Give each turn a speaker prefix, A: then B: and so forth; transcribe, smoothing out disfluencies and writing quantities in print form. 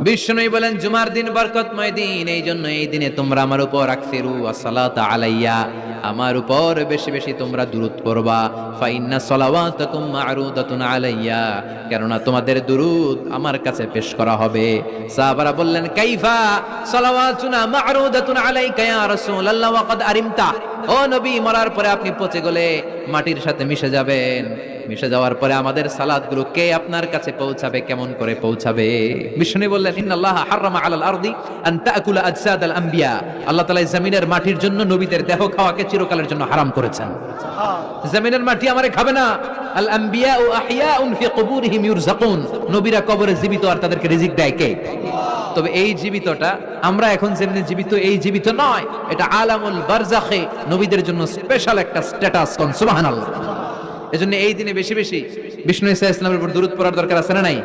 A: বিষ্ণু বলেন জুমার দিন বরকতময় দিন, এই জন্য এই দিনে তোমরা আমার উপর আকসিরু আসসালাতা আলাইয়া, আমার উপর বেশি বেশি তোমরা দুরূদ পড়বা। ফাইন্না সালাওয়াতাকুম মা'রুদাতুন আলাইয়া, কেননা তোমাদের দুরূদ আমার কাছে পেশ করা হবে। সাহাবারা বললেন কাইফা সালাওয়াতুনা মা'রুদাতুন আলাইকা ইয়া রাসূলুল্লাহ ওয়া ক্বাদ আরিমতা, ও নবী মরার পরে আপনি পচে গেলে মাটির সাথে মিশে যাবেন, মিশে যাওয়ার পরে আমাদের সালাতগুলো কে আপনার কাছে পৌঁছাবে, কেমন করে পৌঁছাবে? বিষ্ণু বললেন ইন্নাল্লাহ হারামা আলাল আরদি আন তাকুলা আজসাদাল আম্বিয়া, আল্লাহ তাআলা জমিনের মাটির জন্য নবীদের দেহ খাওয়াকে চিরকালের জন্য হারাম করেছেন। জমিনের মাটি আমারে খাবে না। আল আম্বিয়া ও আহিয়াউন ফি কুবুরিহিম ইউরযাকুন, নবীরা কবরে জীবিত আর তাদেরকে রিজিক দেয় কে? তবে এই জীবিতটা আমরা এখন যেমনি জীবিত এই জীবিত নয়, এটা আলামুল বারজাখে নবীদের জন্য স্পেশাল একটা স্ট্যাটাস। কোন সুবহানাল্লাহ। এজন্য এই দিনে বেশি বেশি বিষ্ণু ইসা ইসলামের উপর দুরূদ পড়ার দরকার আছে না নাই?